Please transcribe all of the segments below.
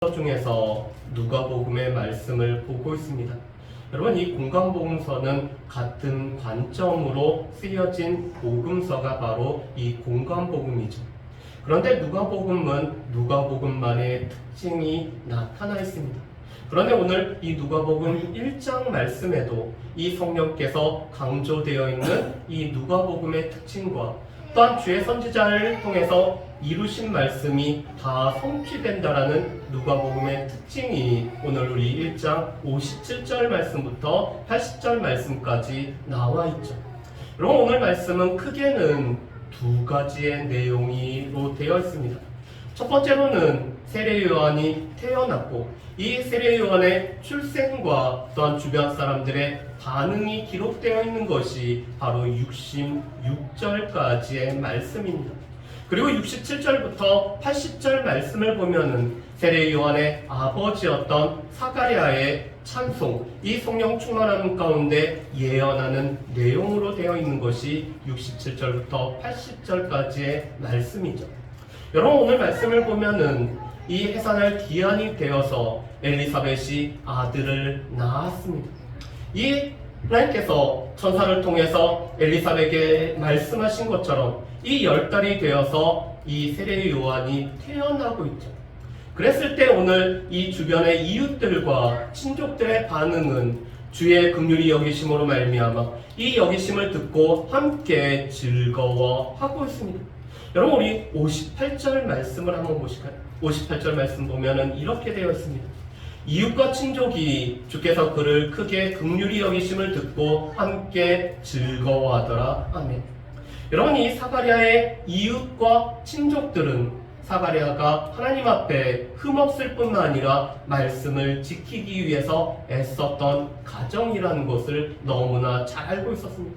중에서 누가복음의 말씀을 보고 있습니다. 여러분, 이 공관복음서는 같은 관점으로 쓰여진 복음서가 바로 이 공관복음이죠. 그런데 누가복음은 누가복음만의 특징이 나타나 있습니다. 그런데 오늘 이 누가복음 1장 말씀에도 이 성령께서 강조되어 있는 이 누가복음의 특징과 또한 주의 선지자를 통해서 이루신 말씀이 다 성취된다라는 누가복음의 특징이 오늘 우리 1장 57절 말씀부터 80절 말씀까지 나와 있죠. 여러분, 오늘 말씀은 크게는 두 가지의 내용으로 되어 있습니다. 첫 번째로는 세례 요한이 태어났고 이 세례 요한의 출생과 또한 주변 사람들의 반응이 기록되어 있는 것이 바로 66절까지의 말씀입니다. 그리고 67절부터 80절 말씀을 보면은 세례 요한의 아버지였던 사가랴의 찬송, 이 성령 충만함 가운데 예언하는 내용으로 되어 있는 것이 67절부터 80절까지의 말씀이죠. 여러분, 오늘 말씀을 보면은 이 해산할 기한이 되어서 엘리사벳이 아들을 낳았습니다. 이 하나님께서 천사를 통해서 엘리사벳에게 말씀하신 것처럼 이 10달이 되어서 이 세례 요한이 태어나고 있죠. 그랬을 때 오늘 이 주변의 이웃들과 친족들의 반응은 주의 긍휼히 여기심으로 말미암아 이 여기심을 듣고 함께 즐거워하고 있습니다. 여러분, 우리 58절 말씀을 한번 보실까요? 58절 말씀 보면은 이렇게 되어 있습니다. 이웃과 친족이 주께서 그를 크게 긍휼히 여기심을 듣고 함께 즐거워하더라. 아멘. 여러분, 이 사가랴의 이웃과 친족들은 사가랴가 하나님 앞에 흠없을 뿐만 아니라 말씀을 지키기 위해서 애썼던 가정이라는 것을 너무나 잘 알고 있었습니다.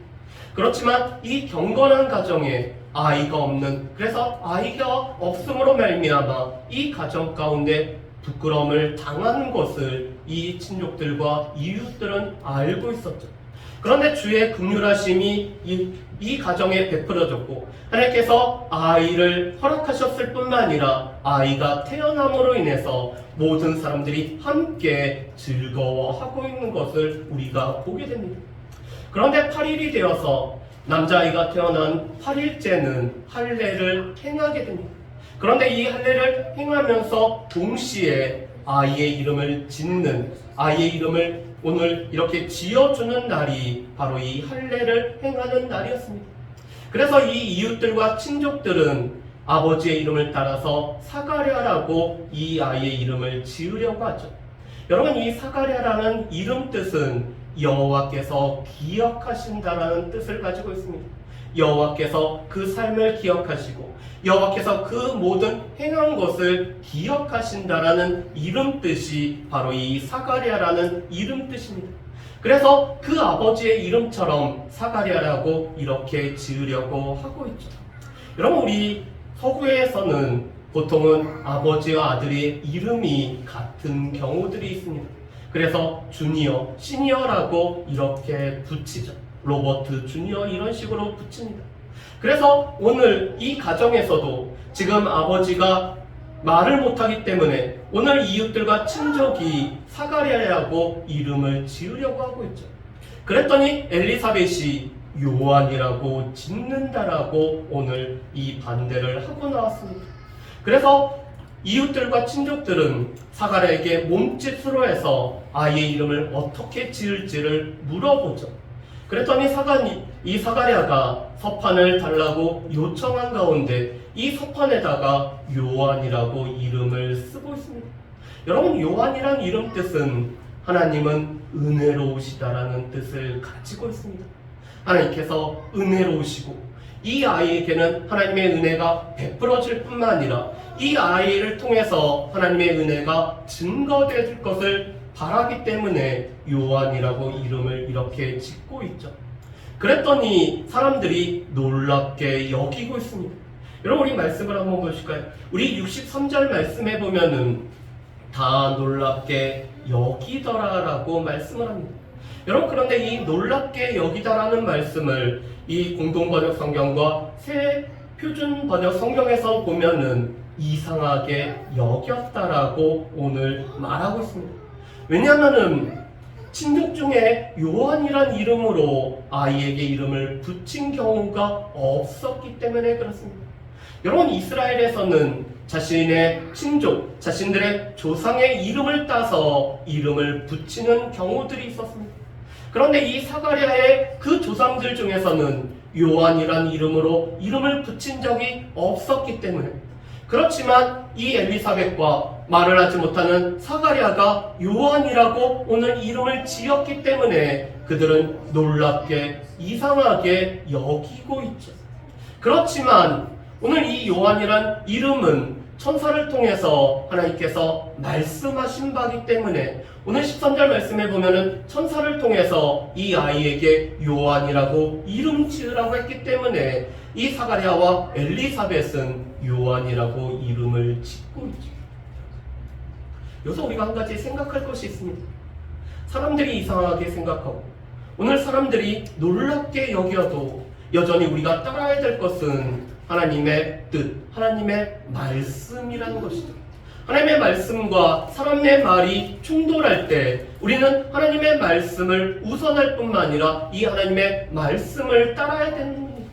그렇지만 이 경건한 가정에 아이가 없는, 그래서 아이가 없음으로 말미암아 이 가정 가운데 부끄러움을 당하는 것을 이 친족들과 이웃들은 알고 있었죠. 그런데 주의 긍휼하심이 이 가정에 베풀어졌고 하나님께서 아이를 허락하셨을 뿐만 아니라 아이가 태어남으로 인해서 모든 사람들이 함께 즐거워하고 있는 것을 우리가 보게 됩니다. 그런데 8일이 되어서 남자아이가 태어난 8일째는 할례를 행하게 됩니다. 그런데 이 할례를 행하면서 동시에 아이의 이름을 짓는, 아이의 이름을 오늘 이렇게 지어주는 날이 바로 이 할례를 행하는 날이었습니다. 그래서 이 이웃들과 친족들은 아버지의 이름을 따라서 사가랴라고 이 아이의 이름을 지으려고 하죠. 여러분, 이 사가랴라는 이름 뜻은 여호와께서 기억하신다라는 뜻을 가지고 있습니다. 여호와께서 그 삶을 기억하시고 여호와께서 그 모든 행한 것을 기억하신다라는 이름 뜻이 바로 이 사가랴라는 이름 뜻입니다. 그래서 그 아버지의 이름처럼 사가랴라고 이렇게 지으려고 하고 있죠. 여러분, 우리 서구에서는 보통은 아버지와 아들의 이름이 같은 경우들이 있습니다. 그래서 주니어, 시니어라고 이렇게 붙이죠. 로버트, 주니어 이런 식으로 붙입니다. 그래서 오늘 이 가정에서도 지금 아버지가 말을 못하기 때문에 오늘 이웃들과 친족이 사가랴라고 이름을 지으려고 하고 있죠. 그랬더니 엘리사벳이 요한이라고 짓는다라고 오늘 이 반대를 하고 나왔습니다. 그래서 이웃들과 친족들은 사가랴에게 몸짓으로 해서 아이의 이름을 어떻게 지을지를 물어보죠. 그랬더니 이 사가랴가 서판을 달라고 요청한 가운데 이 서판에다가 요한이라고 이름을 쓰고 있습니다. 여러분, 요한이란 이름 뜻은 하나님은 은혜로우시다라는 뜻을 가지고 있습니다. 하나님께서 은혜로우시고 이 아이에게는 하나님의 은혜가 베풀어질 뿐만 아니라 이 아이를 통해서 하나님의 은혜가 증거될 것을 바라기 때문에 요한이라고 이름을 이렇게 짓고 있죠. 그랬더니 사람들이 놀랍게 여기고 있습니다. 여러분, 우리 말씀을 한번 보실까요? 우리 63절 말씀에 보면은 다 놀랍게 여기더라라고 말씀을 합니다. 여러분, 그런데 이 놀랍게 여기다라는 말씀을 이 공동번역 성경과 새 표준 번역 성경에서 보면은 이상하게 여겼다라고 오늘 말하고 있습니다. 왜냐하면은 친족 중에 요한이란 이름으로 아이에게 이름을 붙인 경우가 없었기 때문에 그렇습니다. 여러분, 이스라엘에서는 자신의 친족, 자신들의 조상의 이름을 따서 이름을 붙이는 경우들이 있었습니다. 그런데 이 사가랴의 그 조상들 중에서는 요한이란 이름으로 이름을 붙인 적이 없었기 때문에, 그렇지만 이 엘리사벳과 말을 하지 못하는 사가랴가 요한이라고 오늘 이름을 지었기 때문에 그들은 놀랍게 이상하게 여기고 있죠. 그렇지만 오늘 이 요한이란 이름은 천사를 통해서 하나님께서 말씀하신 바이기 때문에 오늘 13절 말씀에 보면은 천사를 통해서 이 아이에게 요한이라고 이름 지으라고 했기 때문에 이 사가랴와 엘리사벳은 요한이라고 이름을 짓고 있죠. 여기서 우리가 한 가지 생각할 것이 있습니다. 사람들이 이상하게 생각하고 오늘 사람들이 놀랍게 여겨도 여전히 우리가 따라야 될 것은 하나님의 뜻, 하나님의 말씀이라는 것이죠. 하나님의 말씀과 사람의 말이 충돌할 때 우리는 하나님의 말씀을 우선할 뿐만 아니라 이 하나님의 말씀을 따라야 되는 겁니다.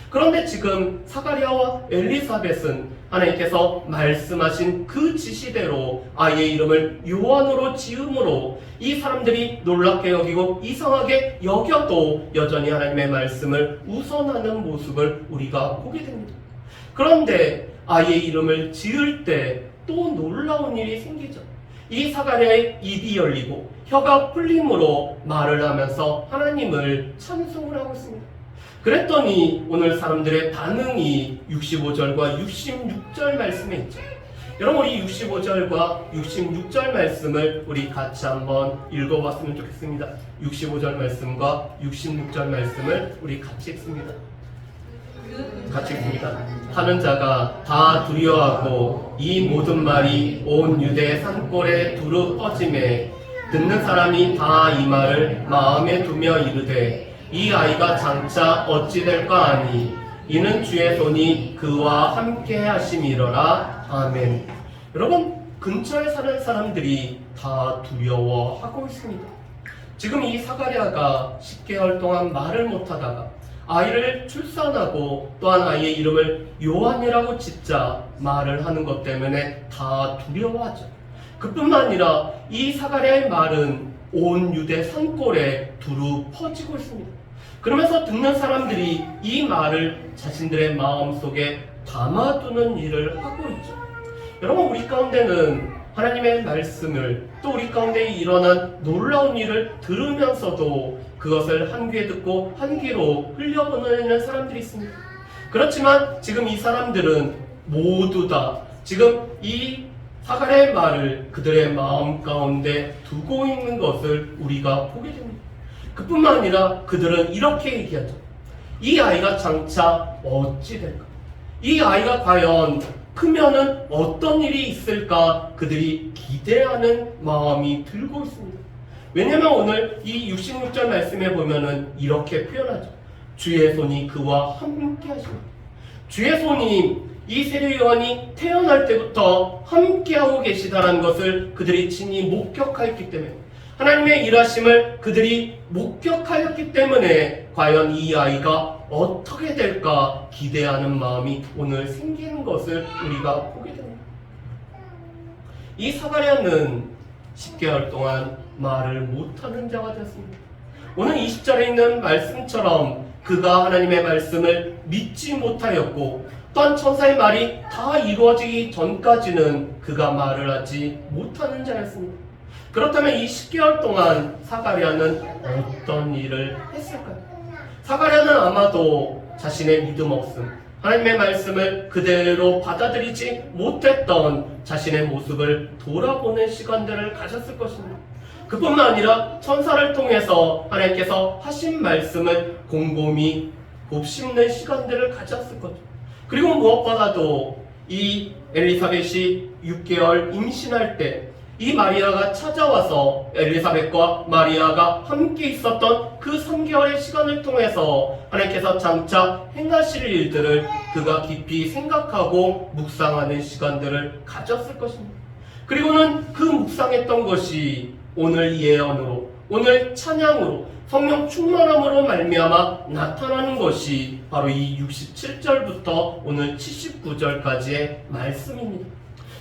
그런데 지금 사가랴와 엘리사벳은 하나님께서 말씀하신 그 지시대로 아이의 이름을 요한으로 지음으로 이 사람들이 놀랍게 여기고 이상하게 여겨도 여전히 하나님의 말씀을 우선하는 모습을 우리가 보게 됩니다. 그런데 아이의 이름을 지을 때 또 놀라운 일이 생기죠. 이 사가랴의 입이 열리고 혀가 풀림으로 말을 하면서 하나님을 찬송을 하고 있습니다. 그랬더니 오늘 사람들의 반응이 65절과 66절 말씀에 있죠. 여러분, 우리 65절과 66절 말씀을 우리 같이 한번 읽어봤으면 좋겠습니다. 65절 말씀과 66절 말씀을 우리 같이 읽습니다. 같이 읽습니다. 하는 자가 다 두려워하고 이 모든 말이 온 유대 산골에 두루 퍼짐에 듣는 사람이 다 이 말을 마음에 두며 이르되 이 아이가 장차 어찌 될까 하니 이는 주의 손이 그와 함께 하심이로라. 아멘. 여러분, 근처에 사는 사람들이 다 두려워하고 있습니다. 지금 이 사가랴가 10개월 동안 말을 못하다가 아이를 출산하고 또한 아이의 이름을 요한이라고 짓자 말을 하는 것 때문에 다 두려워하죠. 그뿐만 아니라 이 사가랴의 말은 온 유대 산골에 두루 퍼지고 있습니다. 그러면서 듣는 사람들이 이 말을 자신들의 마음속에 담아두는 일을 하고 있죠. 여러분, 우리 가운데는 하나님의 말씀을 또 우리 가운데 일어난 놀라운 일을 들으면서도 그것을 한 귀에 듣고 한 귀로 흘려보내는 사람들이 있습니다. 그렇지만 지금 이 사람들은 모두 다 지금 이 사가랴의 말을 그들의 마음 가운데 두고 있는 것을 우리가 보게 됩니다. 그뿐만 아니라 그들은 이렇게 얘기하죠. 이 아이가 장차 어찌 될까? 이 아이가 과연 크면은 어떤 일이 있을까? 그들이 기대하는 마음이 들고 있습니다. 왜냐면 오늘 이 66절 말씀에 보면은 이렇게 표현하죠. 주의 손이 그와 함께 하십니다. 주의 손이 이 세례 요한이 태어날 때부터 함께하고 계시다는 것을 그들이 친히 목격하였기 때문에, 하나님의 일하심을 그들이 목격하였기 때문에 과연 이 아이가 어떻게 될까 기대하는 마음이 오늘 생기는 것을 우리가 보게 됩니다. 이 사가랴는 10개월 동안 말을 못하는 자가 되었습니다. 오늘 20절에 있는 말씀처럼 그가 하나님의 말씀을 믿지 못하였고 또한 천사의 말이 다 이루어지기 전까지는 그가 말을 하지 못하는 자였습니다. 그렇다면 이 10개월 동안 사가랴는 어떤 일을 했을까요? 사가랴는 아마도 자신의 믿음 없음, 하나님의 말씀을 그대로 받아들이지 못했던 자신의 모습을 돌아보는 시간들을 가졌을 것입니다. 그뿐만 아니라 천사를 통해서 하나님께서 하신 말씀을 곰곰이 곱씹는 시간들을 가졌을 거죠. 그리고 무엇보다도 이 엘리사벳이 6개월 임신할 때 이 마리아가 찾아와서 엘리사벳과 마리아가 함께 있었던 그 3개월의 시간을 통해서 하나님께서 장차 행하실 일들을 그가 깊이 생각하고 묵상하는 시간들을 가졌을 것입니다. 그리고는 그 묵상했던 것이 오늘 예언으로, 오늘 찬양으로, 성령 충만함으로 말미암아 나타나는 것이 바로 이 67절부터 오늘 79절까지의 말씀입니다.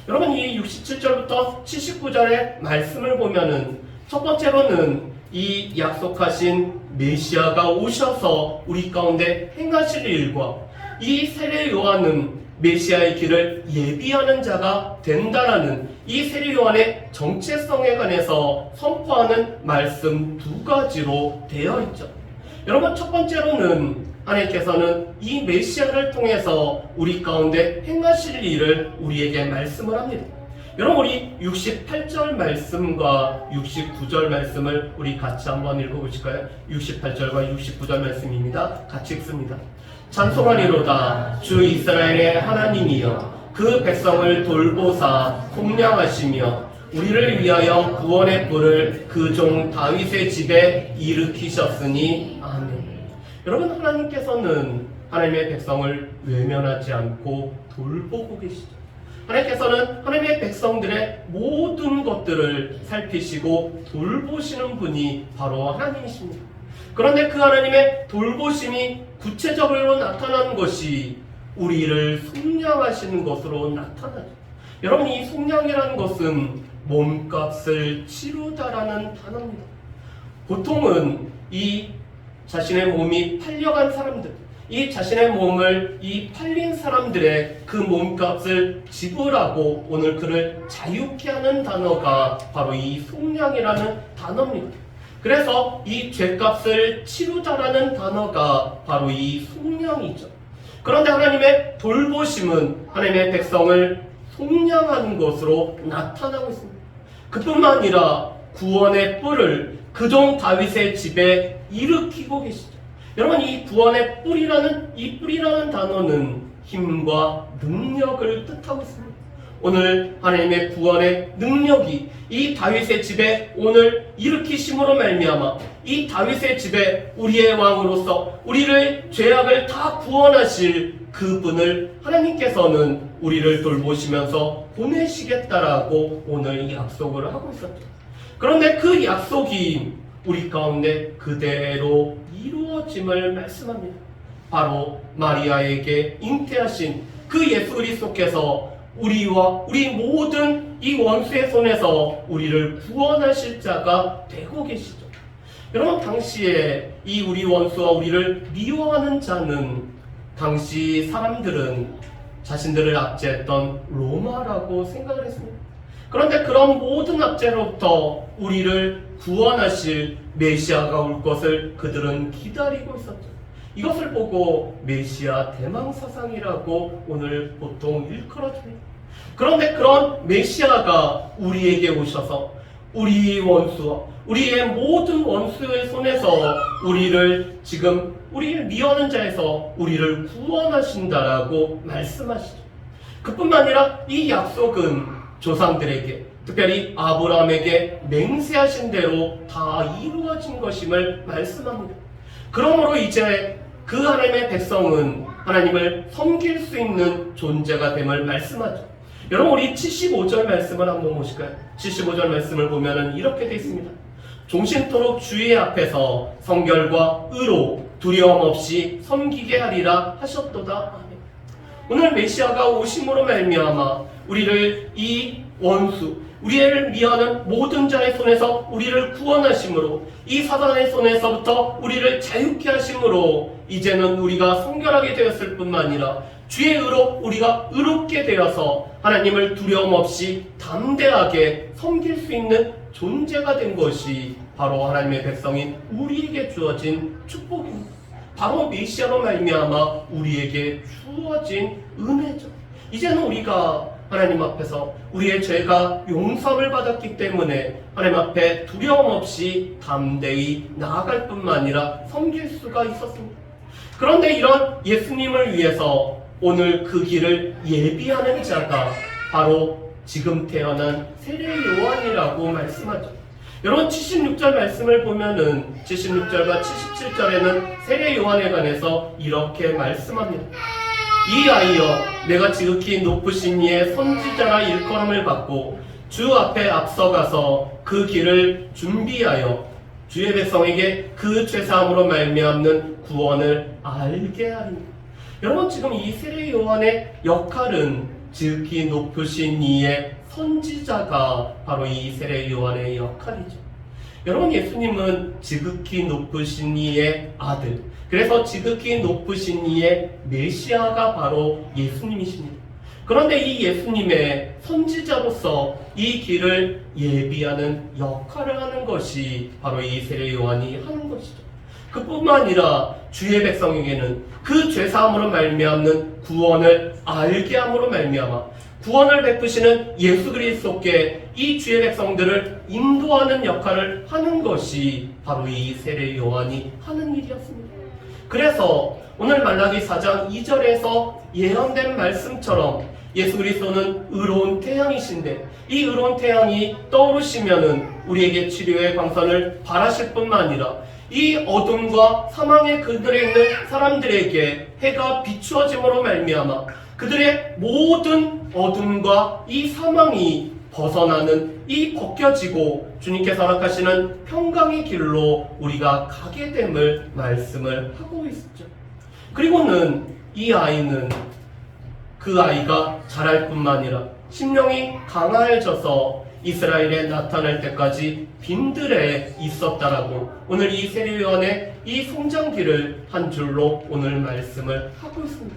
여러분, 이 67절부터 79절의 말씀을 보면은 첫 번째로는 이 약속하신 메시아가 오셔서 우리 가운데 행하실 일과 이 세례 요한은 메시아의 길을 예비하는 자가 된다라는 이 세례 요한의 정체성에 관해서 선포하는 말씀 두 가지로 되어 있죠. 여러분, 첫 번째로는 하나님께서는 이 메시아를 통해서 우리 가운데 행하실 일을 우리에게 말씀을 합니다. 여러분, 우리 68절 말씀과 69절 말씀을 우리 같이 한번 읽어보실까요? 68절과 69절 말씀입니다. 같이 읽습니다. 찬송하리로다 주 이스라엘의 하나님이여, 그 백성을 돌보사 속량하시며 우리를 위하여 구원의 뿔을 그 종 다윗의 집에 일으키셨으니 아멘. 여러분, 하나님께서는 하나님의 백성을 외면하지 않고 돌보고 계시죠. 하나님께서는 하나님의 백성들의 모든 것들을 살피시고 돌보시는 분이 바로 하나님이십니다. 그런데 그 하나님의 돌보심이 구체적으로 나타나는 것이 우리를 속량하시는 것으로 나타나죠. 여러분, 이 속량이라는 것은 몸값을 치르다라는 단어입니다. 보통은 이 자신의 몸이 팔려간 사람들, 이 자신의 몸을 이 팔린 사람들의 그 몸값을 지불하고 오늘 그를 자유케 하는 단어가 바로 이 속량이라는 단어입니다. 그래서 이 죄값을 치르다라는 단어가 바로 이 속량이죠. 그런데 하나님의 돌보심은 하나님의 백성을 속량하는 것으로 나타나고 있습니다. 그뿐만 아니라 구원의 뿔을 그 종 다윗의 집에 일으키고 계시죠. 여러분, 이 구원의 뿔이라는 단어는 힘과 능력을 뜻하고 있습니다. 오늘 하나님의 구원의 능력이 이 다윗의 집에 오늘 일으키심으로 말미암아 이 다윗의 집에 우리의 왕으로서 우리를 죄악을 다 구원하실 그분을 하나님께서는 우리를 돌보시면서 보내시겠다라고 오늘 약속을 하고 있었죠. 그런데 그 약속이 우리 가운데 그대로 이루어짐을 말씀합니다. 바로 마리아에게 잉태하신 그 예수 그리스도께서 우리와 우리 모든 이 원수의 손에서 우리를 구원하실 자가 되고 계시죠. 여러분, 당시에 이 우리 원수와 우리를 미워하는 자는 당시 사람들은 자신들을 압제했던 로마라고 생각을 했습니다. 그런데 그런 모든 압제로부터 우리를 구원하실 메시아가 올 것을 그들은 기다리고 있었죠. 이것을 보고 메시아 대망사상이라고 오늘 보통 일컬어줍니다. 그런데 그런 메시아가 우리에게 오셔서 우리 원수와 우리의 모든 원수의 손에서 우리를 미워하는 자에서 우리를 구원하신다라고 말씀하시죠. 그뿐만 아니라 이 약속은 조상들에게, 특별히 아브라함에게 맹세하신 대로 다 이루어진 것임을 말씀합니다. 그러므로 이제 그 하나님의 백성은 하나님을 섬길 수 있는 존재가 됨을 말씀하죠. 여러분, 우리 75절 말씀을 한번 보실까요? 75절 말씀을 보면은 이렇게 되어 있습니다. 종신토록 주의 앞에서 성결과 의로 두려움 없이 섬기게 하리라 하셨도다. 아멘. 오늘 메시아가 오심으로 말미암아 우리를 이 원수, 우리를 미워하는 모든 자의 손에서 우리를 구원하심으로, 이 사단의 손에서부터 우리를 자유케 하심으로 이제는 우리가 성결하게 되었을 뿐만 아니라 주의 의로 우리가 의롭게 되어서 하나님을 두려움 없이 담대하게 섬길 수 있는 존재가 된 것이 바로 하나님의 백성인 우리에게 주어진 축복입니다. 바로 메시아로 말미암아 우리에게 주어진 은혜죠. 이제는 우리가 하나님 앞에서 우리의 죄가 용서를 받았기 때문에 하나님 앞에 두려움 없이 담대히 나아갈 뿐만 아니라 섬길 수가 있었습니다. 그런데 이런 예수님을 위해서 오늘 그 길을 예비하는 자가 바로 지금 태어난 세례 요한이라고 말씀하죠. 여러분, 76절 말씀을 보면은 76절과 77절에는 세례 요한에 관해서 이렇게 말씀합니다. 이 아이여, 내가 지극히 높으신 이의 선지자라 일컬음을 받고 주 앞에 앞서가서 그 길을 준비하여 주의 백성에게 그 죄사함으로 말미암는 구원을 알게 하리니. 여러분, 지금 이 세례 요한의 역할은 지극히 높으신 이의 선지자가 바로 이 세례 요한의 역할이죠. 여러분, 예수님은 지극히 높으신 이의 아들, 그래서 지극히 높으신 이의 메시아가 바로 예수님이십니다. 그런데 이 예수님의 선지자로서 이 길을 예비하는 역할을 하는 것이 바로 이 세례 요한이 하는 것이죠. 그뿐만 아니라 주의 백성에게는 그 죄사함으로 말미암는 구원을 알게 함으로 말미암아 구원을 베푸시는 예수 그리스도께 이 주의 백성들을 인도하는 역할을 하는 것이 바로 이 세례 요한이 하는 일이었습니다. 그래서 오늘 말라기 4장 2절에서 예언된 말씀처럼 예수 그리스도는 의로운 태양이신데 이 의로운 태양이 떠오르시면은 우리에게 치료의 광선을 발하실 뿐만 아니라 이 어둠과 사망의 그늘에 있는 사람들에게 해가 비추어짐으로 말미암아 그들의 모든 어둠과 이 사망이 벗어나는 이 벗겨지고 주님께서 허락하시는 평강의 길로 우리가 가게 됨을 말씀을 하고 있었죠. 그리고는 이 아이는 그 아이가 자랄 뿐만 아니라 심령이 강화해져서 이스라엘에 나타날 때까지 빈들에 있었다라고 오늘 이 세례 요한의 이 성장기를 한 줄로 오늘 말씀을 하고 있습니다.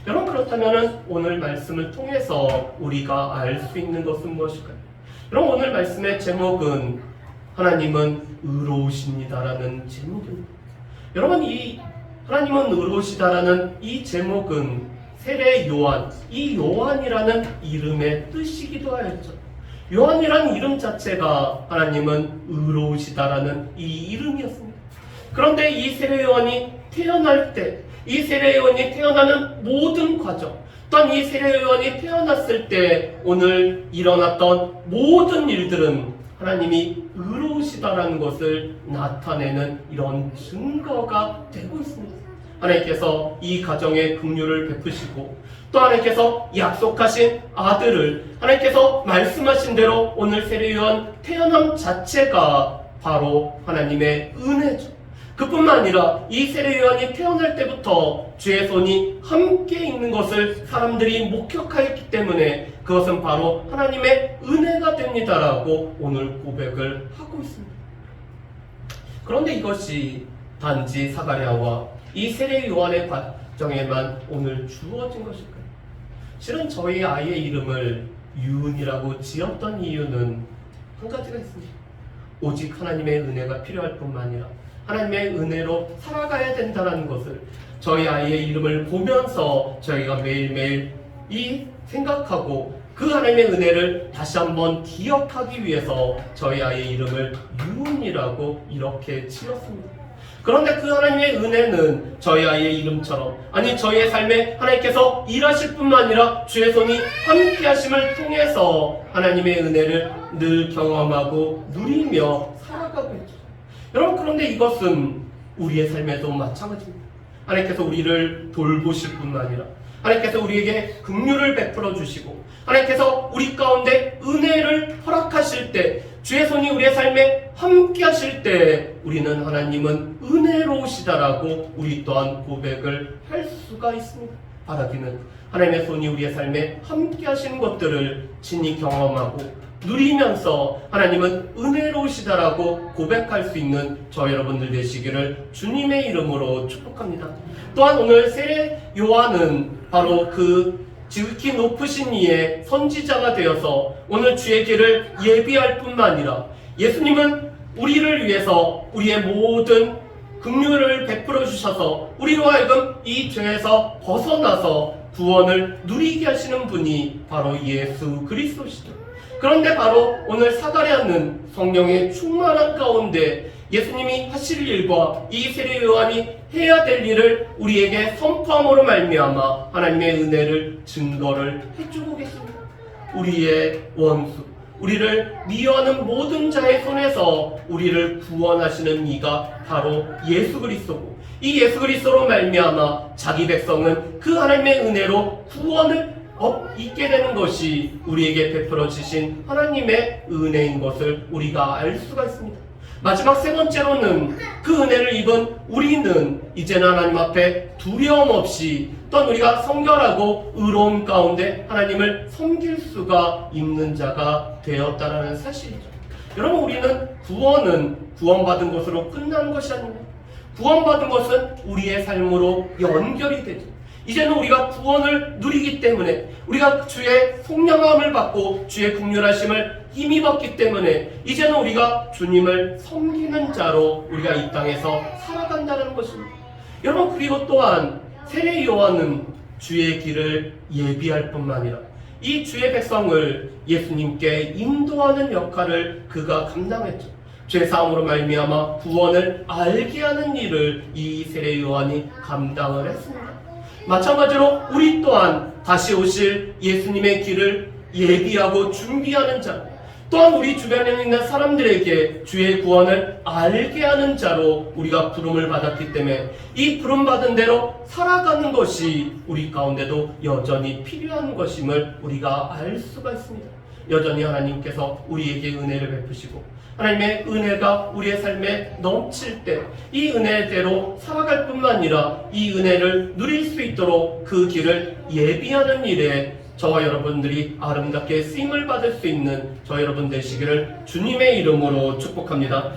여러분, 그렇다면 오늘 말씀을 통해서 우리가 알 수 있는 것은 무엇일까요? 여러분, 오늘 말씀의 제목은 하나님은 의로우십니다라는 제목입니다. 여러분, 이 하나님은 의로우시다라는 이 제목은 세례 요한, 이 요한이라는 이름의 뜻이기도 하였죠. 요한이라는 이름 자체가 하나님은 의로우시다라는 이 이름이었습니다. 그런데 이 세례 요한이 태어날 때, 이 세례 요한이 태어나는 모든 과정, 또한 이 세례 요한이 태어났을 때 오늘 일어났던 모든 일들은 하나님이 의로우시다라는 것을 나타내는 이런 증거가 되고 있습니다. 하나님께서 이 가정에 긍휼을 베푸시고 또 하나님께서 약속하신 아들을 하나님께서 말씀하신 대로 오늘 세례 요한 태어남 자체가 바로 하나님의 은혜죠. 그뿐만 아니라 이 세례 요한이 태어날 때부터 주의 손이 함께 있는 것을 사람들이 목격하였기 때문에 그것은 바로 하나님의 은혜가 됩니다라고 오늘 고백을 하고 있습니다. 그런데 이것이 단지 사가랴와 이 세례 요한의 과정에만 오늘 주어진 것일까요? 실은 저희 아이의 이름을 유은이라고 지었던 이유는 한 가지가 있습니다. 오직 하나님의 은혜가 필요할 뿐만 아니라 하나님의 은혜로 살아가야 된다는 것을 저희 아이의 이름을 보면서 저희가 매일매일 생각하고 그 하나님의 은혜를 다시 한번 기억하기 위해서 저희 아이의 이름을 유은이라고 이렇게 지었습니다. 그런데 그 하나님의 은혜는 저희 아이의 이름처럼 아니 저희의 삶에 하나님께서 일하실 뿐만 아니라 주의 손이 함께 하심을 통해서 하나님의 은혜를 늘 경험하고 누리며 살아가고 있죠. 여러분, 그런데 이것은 우리의 삶에도 마찬가지입니다. 하나님께서 우리를 돌보실 뿐만 아니라 하나님께서 우리에게 긍휼을 베풀어 주시고 하나님께서 우리 가운데 은혜를 허락하실 때 주의 손이 우리의 삶에 함께 하실 때 우리는 하나님은 은혜로우시다라고 우리 또한 고백을 할 수가 있습니다. 바라기는 하나님의 손이 우리의 삶에 함께 하시는 것들을 친히 경험하고 누리면서 하나님은 은혜로우시다라고 고백할 수 있는 저 여러분들 되시기를 주님의 이름으로 축복합니다. 또한 오늘 세례 요한은 바로 그 지극히 높으신 이의 선지자가 되어서 오늘 주의 길을 예비할 뿐만 아니라 예수님은 우리를 위해서 우리의 모든 긍휼을 베풀어 주셔서 우리로 하여금 이 죄에서 벗어나서 구원을 누리게 하시는 분이 바로 예수 그리스도시죠. 그런데 바로 오늘 사가랴는 성령의 충만한 가운데 예수님이 하실 일과 이 세례 요한이 해야 될 일을 우리에게 선포함으로 말미암아 하나님의 은혜를 증거를 해주고 계십니다. 우리의 원수, 우리를 미워하는 모든 자의 손에서 우리를 구원하시는 이가 바로 예수 그리스도고, 이 예수 그리스도로 말미암아 자기 백성은 그 하나님의 은혜로 구원을 얻게 되는 것이 우리에게 베풀어 주신 하나님의 은혜인 것을 우리가 알 수가 있습니다. 마지막 세 번째로는 그 은혜를 입은 우리는 이제는 하나님 앞에 두려움 없이 또한 우리가 성결하고 의로운 가운데 하나님을 섬길 수가 있는 자가 되었다는 사실이죠. 여러분, 우리는 구원받은 것으로 끝나는 것이 아닙니다. 구원받은 것은 우리의 삶으로 연결이 되죠. 이제는 우리가 구원을 누리기 때문에, 우리가 주의 속량함을 받고 주의 긍휼하심을 힘입었기 때문에 이제는 우리가 주님을 섬기는 자로 우리가 이 땅에서 살아간다는 것입니다. 여러분, 그리고 또한 세례 요한은 주의 길을 예비할 뿐만 아니라 이 주의 백성을 예수님께 인도하는 역할을 그가 감당했죠. 죄사함으로 말미암아 구원을 알게 하는 일을 이 세례 요한이 감당을 했습니다. 마찬가지로 우리 또한 다시 오실 예수님의 길을 예비하고 준비하는 자, 또한 우리 주변에 있는 사람들에게 주의 구원을 알게 하는 자로 우리가 부름을 받았기 때문에 이 부름받은 대로 살아가는 것이 우리 가운데도 여전히 필요한 것임을 우리가 알 수가 있습니다. 여전히 하나님께서 우리에게 은혜를 베푸시고 하나님의 은혜가 우리의 삶에 넘칠 때 이 은혜대로 살아갈 뿐만 아니라 이 은혜를 누릴 수 있도록 그 길을 예비하는 일에 저와 여러분들이 아름답게 쓰임을 받을 수 있는 저 여러분 되시기를 주님의 이름으로 축복합니다.